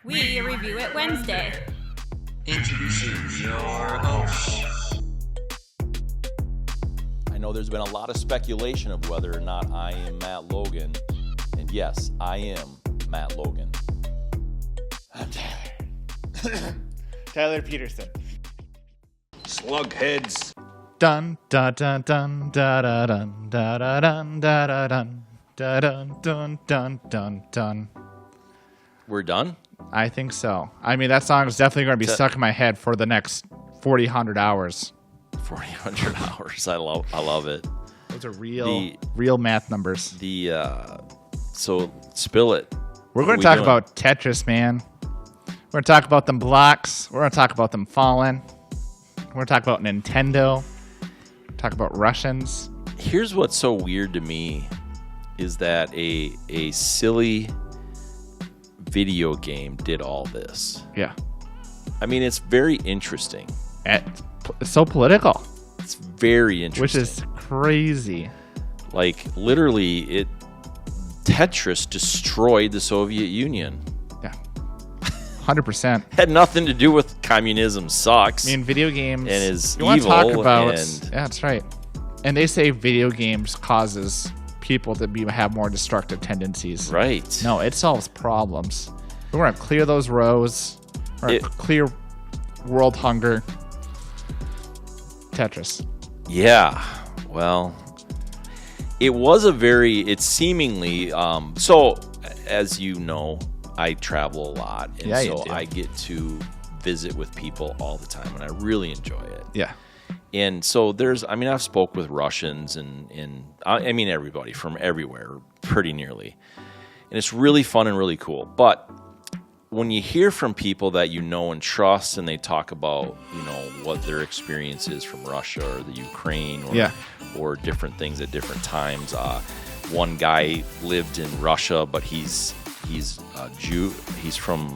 We review it Wednesday. Introducing your hosts. I know there's been a lot of speculation of whether or not I am Matt Logan. And yes, I am Matt Logan. I'm Tyler. Tyler Peterson. Slugheads. Dun dun dun dun dun dun dun dun dun dun dun dun dun dun dun. We're done? I think so. I mean, that song is definitely going to be stuck in my head for the next 4,000 hours. 4,000 hours. I love it. Those are real math numbers. So spill it. We're going to talk about Tetris, man. We're going to talk about them blocks. We're going to talk about them falling. We're going to talk about Nintendo. Talk about Russians. Here's what's so weird to me is that a silly video game did all this. Yeah. I mean, it's very interesting. It's so political. It's very interesting. Which is crazy. Like, literally, Tetris destroyed the Soviet Union. Yeah. 100%. Had nothing to do with communism sucks. I mean, video games and is you want to evil. talk about, and yeah, that's right. And they say video games causes people to have more destructive tendencies. Right. No, it solves problems. We're going to clear those rows. We're going to clear world hunger. Tetris. Yeah. Well, it's seemingly, so as you know, I travel a lot. And yeah, so you do. I get to visit with people all the time, and I really enjoy it. Yeah. And so I've spoke with Russians and everybody from everywhere, pretty nearly. And it's really fun and really cool. But when you hear from people that you know and trust, and they talk about, what their experience is from Russia or the Ukraine or different things at different times. One guy lived in Russia, but he's a Jew. He's from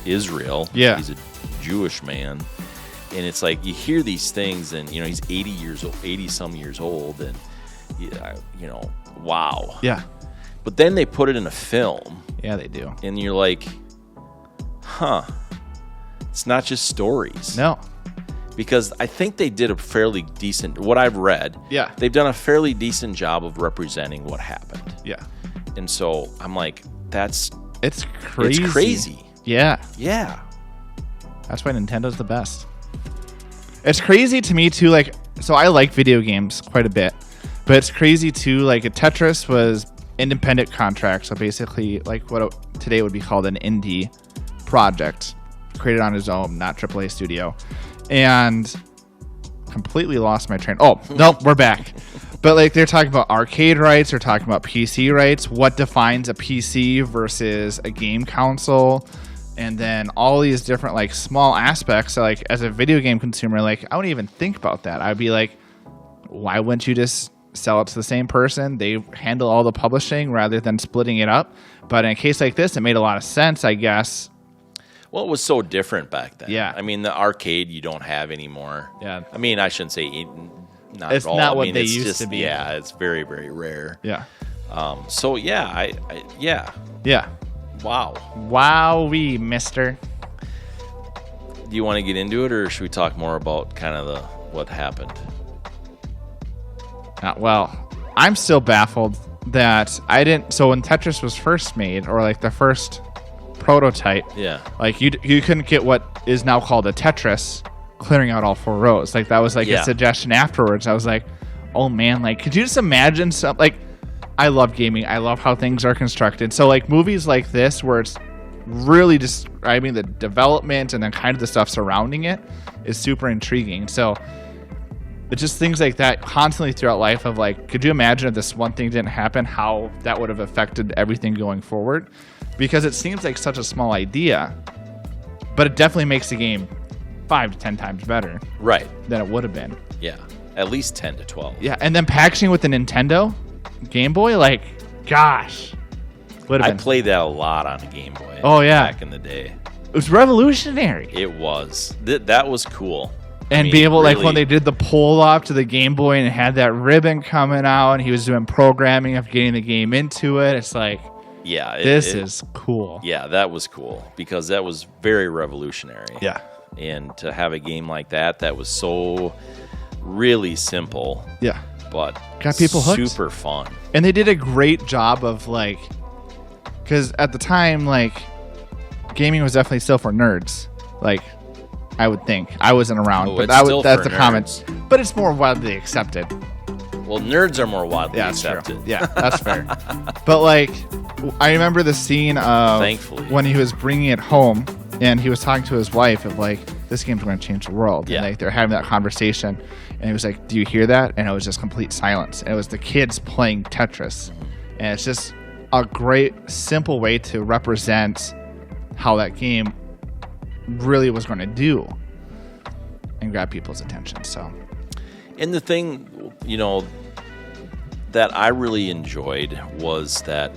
Israel. Yeah. He's a Jewish man. And it's like you hear these things, and he's 80 some years old, and wow. Yeah. But then they put it in a film. Yeah, they do. And you're like, huh? It's not just stories. No. Because I think they did a fairly decent. What I've read. Yeah. They've done a fairly decent job of representing what happened. Yeah. And so I'm like, it's crazy. It's crazy. Yeah. Yeah. That's why Nintendo's the best. It's crazy to me too, so I like video games quite a bit, but it's crazy too, Tetris was independent contract, so basically what today would be called an indie project, created on his own, not AAA studio, and completely lost my train. Oh, nope, we're back. But they're talking about arcade rights, they're talking about PC rights, what defines a PC versus a game console. And then all these different small aspects. So, as a video game consumer, I wouldn't even think about that. I'd be like, why wouldn't you just sell it to the same person? They handle all the publishing rather than splitting it up. But in a case like this, it made a lot of sense, I guess. Well, it was so different back then. Yeah. I mean, the arcade you don't have anymore. Yeah. I mean, I shouldn't say not it's at all. not what I mean, they it's used just, to be. Yeah, it's very, very rare. Yeah. So yeah, yeah. Yeah. Wow. Wowee, mister. Do you want to get into it, or should we talk more about kind of what happened? Well, I'm still baffled that I didn't. So when Tetris was first made, or the first prototype, Yeah. You couldn't get what is now called a Tetris, clearing out all four rows. That was a suggestion afterwards. I was like, oh man, could you just imagine I love gaming. I love how things are constructed. So movies like this where it's really describing the development and then kind of the stuff surrounding it is super intriguing. So it's just things like that constantly throughout life of could you imagine if this one thing didn't happen, how that would have affected everything going forward? Because it seems like such a small idea, but it definitely makes the game 5 to 10 times better. Right. Than it would have been. Yeah. At least 10 to 12. Yeah. And then packaging with the Nintendo Game Boy, gosh. I played that a lot on the Game Boy. Oh, yeah. Back in the day. It was revolutionary. It was. That was cool. And be able, when they did the pull off to the Game Boy and it had that ribbon coming out and he was doing programming of getting the game into it, it's Yeah. This is cool. Yeah, that was cool because that was very revolutionary. Yeah. And to have a game like that was so really simple. Yeah. But got people hooked. Super fun. And they did a great job of like, because at the time, like, gaming was definitely still for nerds. Like, I would think. I wasn't around, Oh, but it's still that's for the comment. But it's more widely accepted. Well, nerds are more widely Yeah, that's accepted. true. Yeah, that's fair. But like, I remember the scene of Thankfully. when he was bringing it home, and he was talking to his wife of like, this game's going to change the world. Yeah. And like, they're having that conversation, and he was like, "Do you hear that?" And it was just complete silence. And it was the kids playing Tetris, and it's just a great, simple way to represent how that game really was going to do and grab people's attention. So, And the thing, you know, that I really enjoyed was that,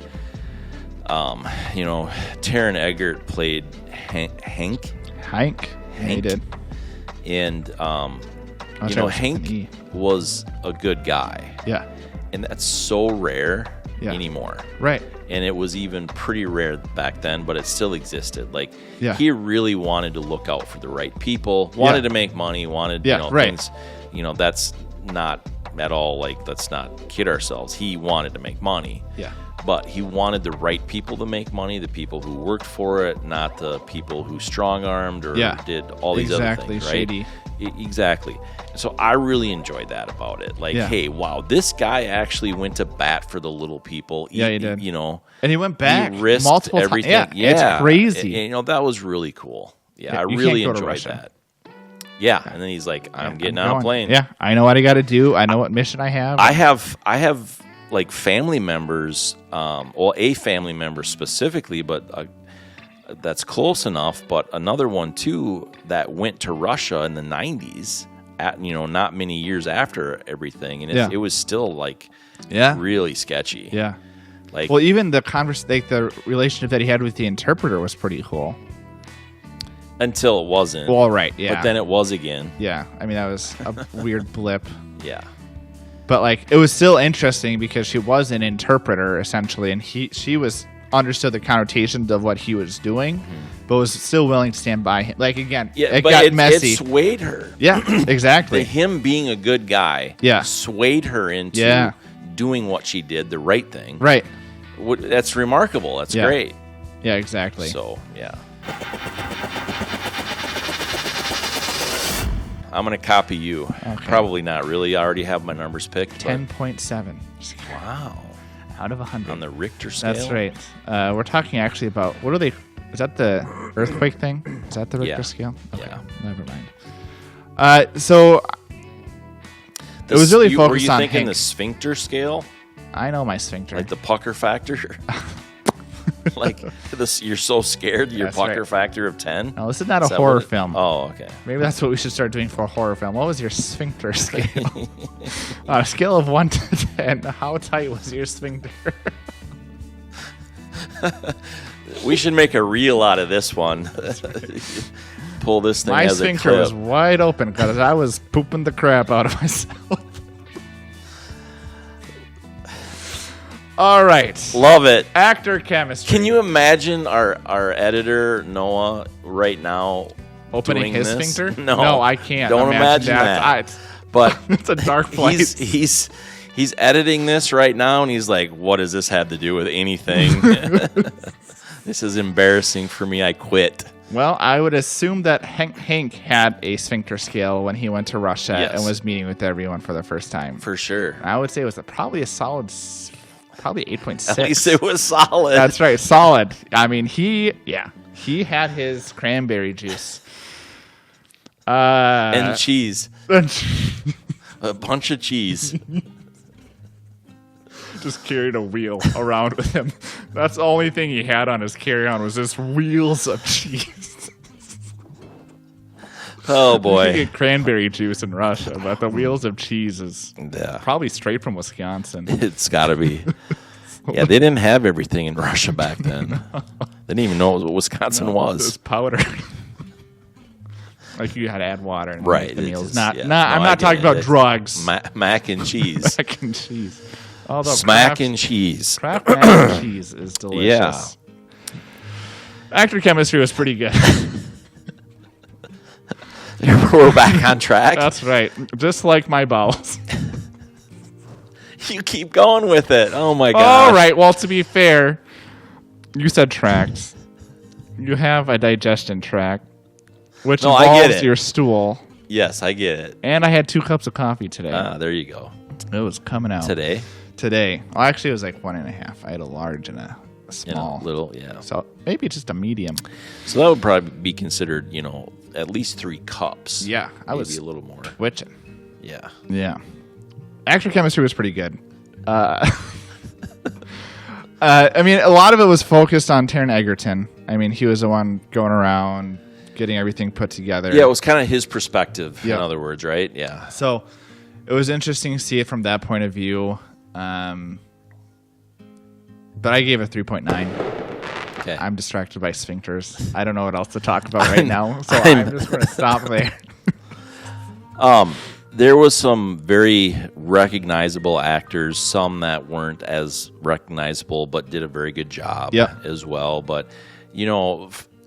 you know, Taron Eggert played Hank. Yeah, he did. And, I'll you try know, with an Hank E. was a good guy. Yeah. And that's so rare Yeah. anymore. Right. And it was even pretty rare back then, but it still existed. Like, Yeah. he really wanted to look out for the right people, wanted to make money, wanted, Yeah, you know, right. things. You know, that's not at all, like, let's not kid ourselves. He wanted to make money. Yeah. But he wanted the right people to make money, the people who worked for it, not the people who strong-armed or Yeah. did all these Exactly, other things, right? shady. Exactly. So I really enjoyed that about it. Like, Yeah. hey, wow, this guy actually went to bat for the little people. Yeah, he did. You know, And he went back he risked multiple times. everything. Yeah, it's crazy. And, you know, that was really cool. Yeah, Yeah, I you really can't go to enjoyed Russia. that. Yeah, and then he's like, I'm getting on a going. plane. Yeah, I know what I got to do. I know what mission I have. I have like family members, well, a family member specifically, but that's close enough. But another one too that went to Russia in the '90s, at, you know, not many years after everything, and Yeah. it was still like yeah. really sketchy. Yeah. Like, Well, even the the relationship that he had with the interpreter was pretty cool. until it wasn't. Well, right. Yeah. But then it was again. yeah. I mean, that was a weird blip. Yeah. But like, it was still interesting because she was an interpreter essentially, and she was understood the connotations of what he was doing, but was still willing to stand by him. Like, again, Yeah, it but got it messy. It swayed her. Yeah, exactly. Him being a good guy, Yeah. swayed her into Yeah. doing what she did, the right thing. Right. That's remarkable. That's Yeah. great. Yeah, exactly. So, yeah. I'm going to copy you. Okay. Probably not really. I already have my numbers picked. 10.7 But wow. out of 100. On the Richter scale? That's right. We're talking actually about, what are they? Is that the earthquake thing? Is that the Richter Yeah. scale? Okay, Yeah. never mind. So it was really Were focused you on thinking Hank. the sphincter scale? I know my sphincter. Like the pucker factor? Like, you're so scared, your That's pucker right. factor of 10? No, this is not a Is that horror what it- film. Oh, okay. Maybe that's what we should start doing for a horror film. What was your sphincter scale? On a scale of 1 to 10, how tight was your sphincter? We should make a reel out of this one. Pull this thing My as a sphincter clip. was wide open because I was pooping the crap out of myself. All right. Love it. Actor chemistry. Can you imagine our editor, Noah, right now opening doing his this? sphincter? No, I can't. Don't imagine that. It's, But it's a dark place. he's editing this right now, and he's like, "What does this have to do with anything? This is embarrassing for me. I quit." Well, I would assume that Hank had a sphincter scale when he went to Russia Yes. and was meeting with everyone for the first time. For sure. I would say it was probably a solid, probably 8.6. At least it was solid. That's right, solid. I mean, he had his cranberry juice. And cheese. A bunch of cheese. Just carried a wheel around with him. That's the only thing he had on his carry-on was just wheels of cheese. Oh You boy. get cranberry juice in Russia, but the wheels of cheese is Yeah. probably straight from Wisconsin. It's got to be. Yeah, they didn't have everything in Russia back then. They didn't even know what Wisconsin It was was. powder. Like you had to add water and Right. make the it meals. just- Not, yeah. not. No, I'm I not get talking it. about It's drugs. Mac and cheese. Mac and cheese. Although Smack and cheese. Kraft mac and cheese is delicious. Yeah. Actor chemistry was pretty good. We're back on track. That's right. Just like my bowels. You keep going with it. Oh my god. All right. Well, to be fair, you said tracts. You have a digestion tract, which No, I get involves it. your stool. Yes, I get it. And I had 2 cups of coffee today. There you go. It was coming out. Today. Well, actually, it was like 1.5. I had a large and a small. Little, yeah. So maybe just a medium. So that would probably be considered, at least 3 cups. Yeah, I Maybe was a little more. twitching. Yeah. Yeah. Actor chemistry was pretty good. I mean, a lot of it was focused on Taron Egerton. I mean, he was the one going around getting everything put together. Yeah, it was kind of his perspective, Yeah. in other words, right? Yeah. So it was interesting to see it from that point of view. But I gave it 3.9. Okay. I'm distracted by sphincters. I don't know what else to talk about right now, so I'm just going to stop there. There was some very recognizable actors, some that weren't as recognizable but did a very good job as well. But,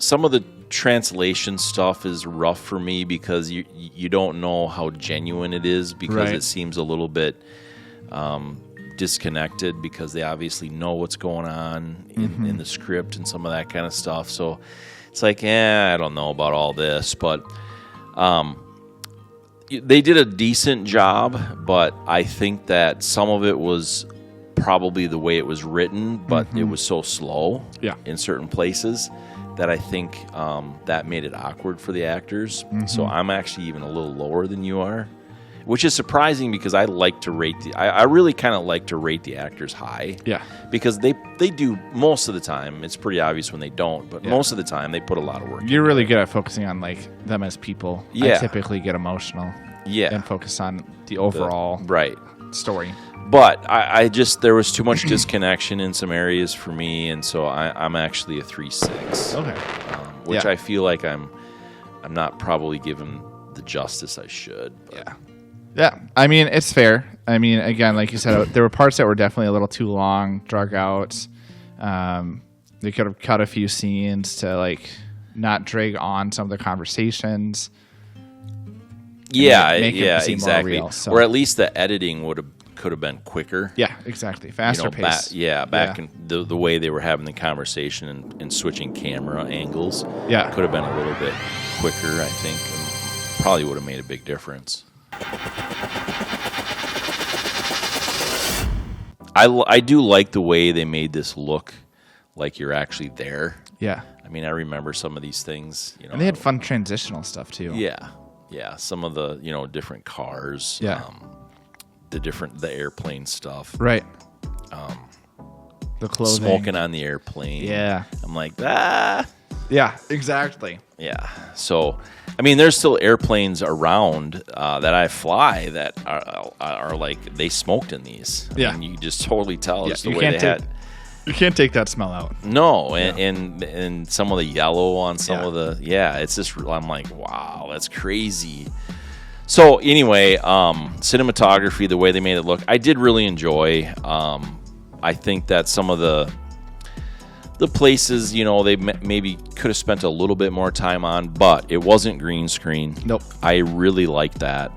some of the translation stuff is rough for me because you don't know how genuine it is because it seems a little bit disconnected because they obviously know what's going on in the script and some of that kind of stuff. So it's like, I don't know about all this, but they did a decent job, but I think that some of it was probably the way it was written, but it was so slow in certain places that I think that made it awkward for the actors. So I'm actually even a little lower than you are, which is surprising because I like to rate I really kind of like to rate the actors high. Yeah. Because they do most of the time. It's pretty obvious when they don't, but most of the time they put a lot of work. You're really good at focusing on like them as people. Yeah. I typically get emotional. Yeah. And focus on the overall story. But I just there was too much disconnection in some areas for me, and so I'm actually a 3.6. Okay. Which I feel like I'm not probably given the justice I should. But. Yeah. I mean, it's fair. I mean, again, like you said, there were parts that were definitely a little too long, drug out. They could have cut a few scenes to like not drag on some of the conversations. Yeah, make it seem more exactly. real, so. Or at least the editing could have been quicker. Yeah, exactly. Faster pace. Back in the way they were having the conversation and switching camera angles. Yeah. Could have been a little bit quicker, I think, and probably would have made a big difference. I do like the way they made this look like you're actually there. Yeah. I mean, I remember some of these things. And they had fun transitional stuff too. Yeah. Some of the different cars. Yeah. The airplane stuff. Right. The clothing. Smoking on the airplane. Yeah. I'm like, Yeah, exactly. Yeah. So, I mean, there's still airplanes around that I fly that are like, they smoked in these. I mean, you just totally tell just the way they had. You can't take that smell out. No, and some of the yellow on some of the, it's just, I'm like, wow, that's crazy. So anyway, cinematography, the way they made it look, I did really enjoy. I think that some of the places, they maybe could have spent a little bit more time on, but it wasn't green screen. Nope. I really like that.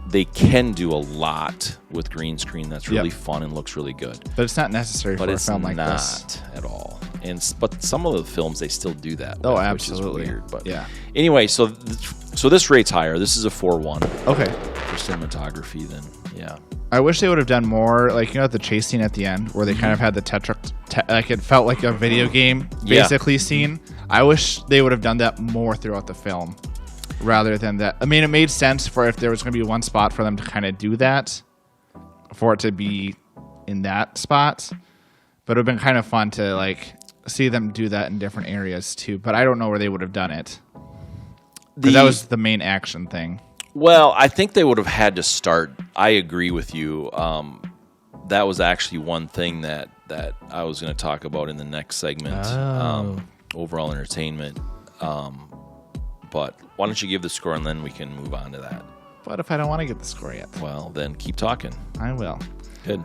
They can do a lot with green screen that's really fun and looks really good. But it's not necessary for a film like this. But it's not at all. But some of the films, they still do that. Oh, with, absolutely. Which is weird. But anyway, so this rate's higher. This is a 4.1. Okay. For cinematography, then, yeah. I wish they would have done more, like, at the chase scene at the end, where they kind of had the Tetris, like, it felt like a video game, basically, scene. I wish they would have done that more throughout the film, rather than that. I mean, it made sense for if there was going to be one spot for them to kind of do that, for it to be in that spot. But it would have been kind of fun to, like, see them do that in different areas, too. But I don't know where they would have done it. That was the main action thing. Well, I think they would have had to start. I agree with you. That was actually one thing that I was going to talk about in the next segment. Overall entertainment. But why don't you give the score and then we can move on to that. What if I don't want to get the score yet? Well, then keep talking. I will. Good.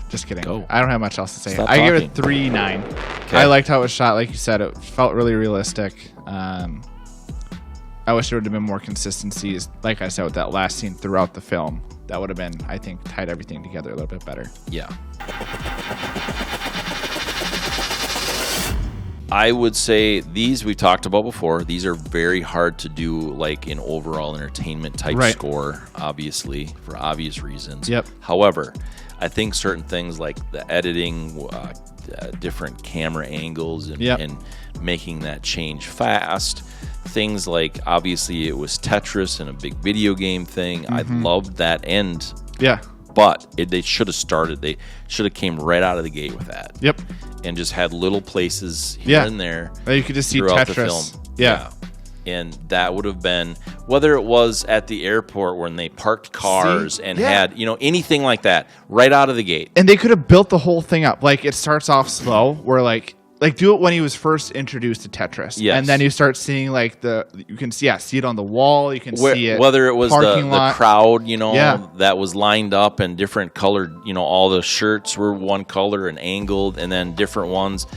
Just kidding. Go. I don't have much else to say. Stop I gave it talking. 3.9. Okay. I liked how it was shot. Like you said, it felt really realistic. I wish there would have been more consistencies, like I said, with that last scene throughout the film. That would have been, I think, tied everything together a little bit better. Yeah. I would say these we've talked about before. These are very hard to do, like an overall entertainment type Right. score, obviously, for obvious reasons. Yep. However, I think certain things like the editing, different camera angles, and, Yep. and making that change fast. Things like, obviously, it was Tetris and a big video game thing. I loved that end, Yeah. but they should have started. They should have came right out of the gate with that. Yep. And just had little places here Yeah. and there You could just see throughout Tetris. the film. Yeah. And that would have been, whether it was at the airport when they parked cars and Yeah. had, anything like that right out of the gate. And they could have built the whole thing up. Like, it starts off slow, where like do it when he was first introduced to Tetris. Yes. And then you start seeing like you can see it on the wall. You can see it. Whether it was the parking lot. crowd, Yeah. that was lined up and different colored, all the shirts were one color and angled, and then different ones,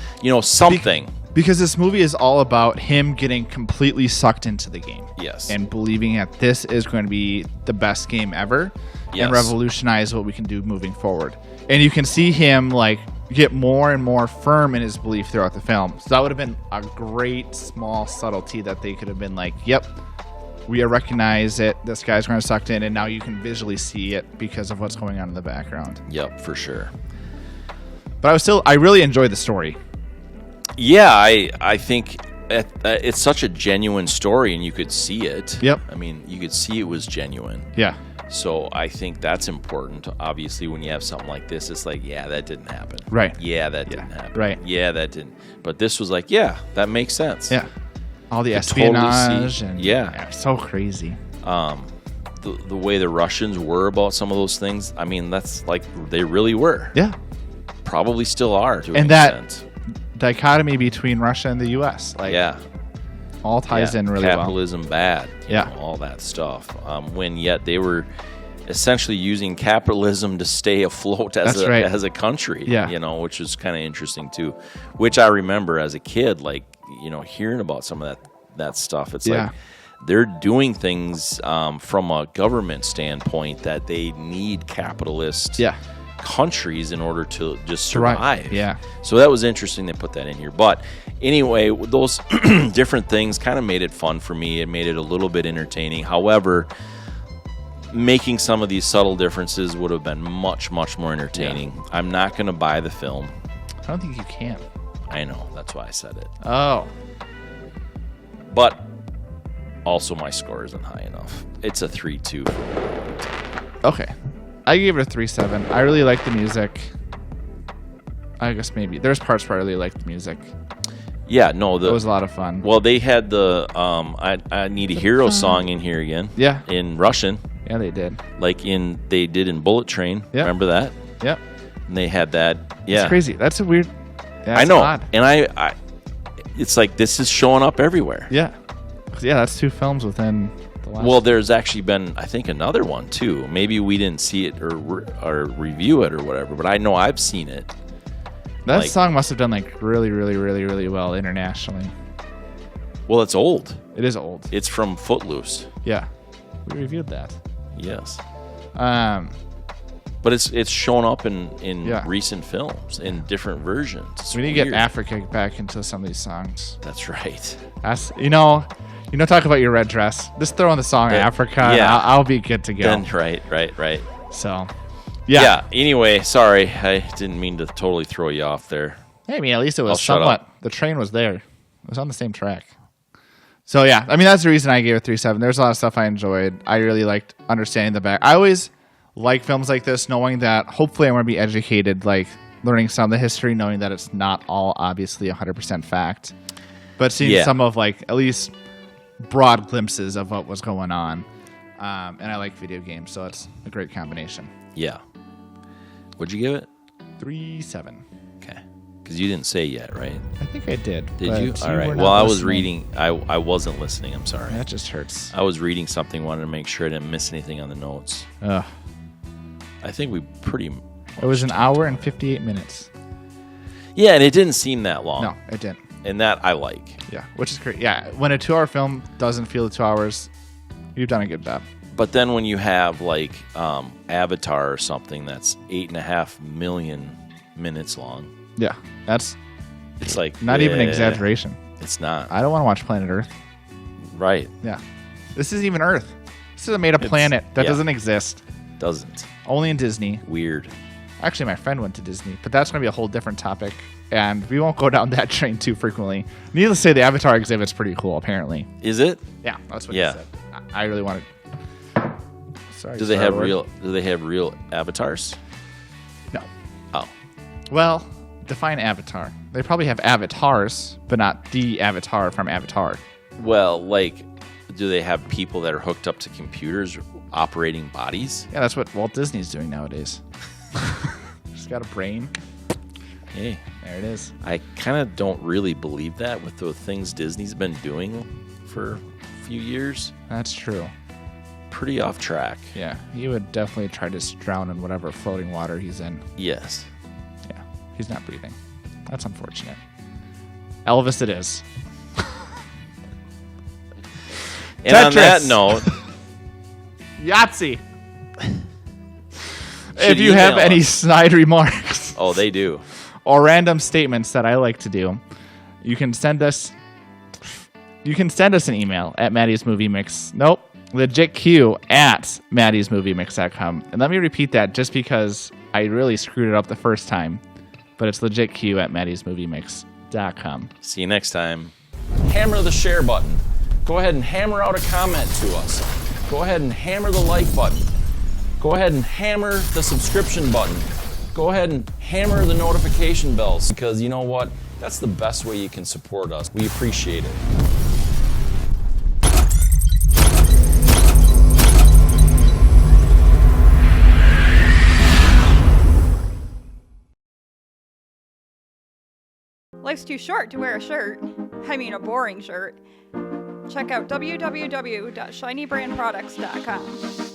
something. Because this movie is all about him getting completely sucked into the game. Yes. And believing that this is going to be the best game ever Yes. and revolutionize what we can do moving forward. And you can see him like get more and more firm in his belief throughout the film. So that would have been a great small subtlety that they could have been like, yep, we recognize it. This guy's going to sucked in, and now you can visually see it because of what's going on in the background. Yep, for sure. But I really enjoyed the story. Yeah, I think it's such a genuine story, and you could see it. Yep. I mean, you could see it was genuine. Yeah. So I think that's important. Obviously, when you have something like this, it's like, yeah, that didn't happen. Right. Yeah, that didn't happen. Right. Yeah, that didn't. But this was like, yeah, that makes sense. Yeah. All the Could totally espionage see- and yeah. so crazy. The way the Russians were about some of those things, I mean, that's like they really were. Yeah. Probably still are to an And that extent. dichotomy between Russia and the U.S. Like, Yeah. all ties Yeah, in really well. capitalism bad, Yeah. all that stuff. When yet they were essentially using capitalism to stay afloat as That's right. as a country. Yeah. Which is kind of interesting too. Which I remember as a kid, like hearing about some of that stuff. It's Yeah. like they're doing things from a government standpoint that they need capitalist. Yeah. countries in order to just Survive. survive. Yeah. So that was interesting they put that in here. But anyway, those different things kind of made it fun for me. It made it a little bit entertaining. However, making some of these subtle differences would have been much, much more entertaining. Yeah. I'm not going to buy the film. I don't think you can. I know. That's why I said it. Oh. But also my score isn't high enough. It's a 3-2. Okay. I gave it a 3.7. I really like the music. I guess maybe there's parts where I really like the music. Yeah, no, It was a lot of fun. well, they had the I Need a Hero song in here again. Yeah. In Russian, Yeah, they did. like they did in Bullet Train. Yeah. Remember that? Yep. And they had that. Yeah, It's crazy. That's a weird. Yeah, I it's know. odd. And I, it's like this is showing up everywhere. Yeah. Yeah, that's 2 films within the last. Well, there's actually been, I think, another one too. Maybe we didn't see it or review it or whatever, but I know I've seen it. that like- song must have done like really, really, really, really well internationally. Well, it's old. It is old. It's from Footloose. Yeah. We reviewed that. Yes, Um. but it's shown up in Yeah. recent films in different versions. It's We need to get weird. Africa back into some of these songs. That's right. That's talk about your red dress. Just throw in the song Africa. And yeah. I'll be good to go. Then right. So, Yeah. Anyway, sorry, I didn't mean to totally throw you off there. Hey, I mean, at least it was I'll shut somewhat. up. The train was there. It was on the same track. So yeah, I mean that's the reason I gave it 3.7. There's a lot of stuff I enjoyed. I really liked understanding the back. I always like films like this, knowing that hopefully I'm going to be educated, like learning some of the history, knowing that it's not all obviously 100% fact, but seeing some of like at least broad glimpses of what was going on. And I like video games, so it's a great combination. Yeah. What'd you give it? 3.7. Okay. Because you didn't say yet, right? I think I did. Did but you? All right. were Well, not I was listening. reading. I wasn't listening. I'm sorry. That just hurts. I was reading something. Wanted to make sure I didn't miss anything on the notes. Ugh. I think we pretty It was an hour and 58 minutes. Yeah, and it didn't seem that long. No, it didn't. And that I like. Yeah, which is great. Yeah, when a 2-hour film doesn't feel 2 hours, you've done a good job. But then when you have like Avatar or something that's 8.5 million minutes long, Yeah, that's it's like not even an exaggeration. It's not. I don't want to watch Planet Earth. Right. Yeah. This is even Earth. This is a made-up planet that doesn't exist. Doesn't. Only in Disney. Weird. Actually, my friend went to Disney, but that's going to be a whole different topic, and we won't go down that train too frequently. Needless to say, the Avatar exhibit's pretty cool, apparently. Is it? Yeah, that's what Yeah. he said. I really wanted. Sorry. Do they have Star-Lord. real? Do they have real avatars? No. Oh. Well, define avatar. They probably have avatars, but not the avatar from Avatar. Well, like, do they have people that are hooked up to computers operating bodies? Yeah, that's what Walt Disney's doing nowadays. Just got a brain. Hey, There it is. I kind of don't really believe that with the things Disney's been doing for a few years. That's true. Pretty off track. Yeah, he would definitely try to drown in whatever floating water he's in. Yes. Yeah, he's not breathing. That's unfortunate. Elvis it is. And on that Tetris. note, Yahtzee! Should If you have email any us. snide remarks oh, they do. or random statements that I like to do, you can send us an email at Maddie's Movie Mix. Nope. LegitQ at Maddie'sMovieMix.com. And let me repeat that just because I really screwed it up the first time. But it's LegitQ at Maddie'sMovieMix.com. See you next time. Hammer the share button. Go ahead and hammer out a comment to us. Go ahead and hammer the like button. Go ahead and hammer the subscription button. Go ahead and hammer the notification bells, because you know what? That's the best way you can support us. We appreciate it. Life's too short to wear a shirt. I mean, a boring shirt. Check out www.shinybrandproducts.com.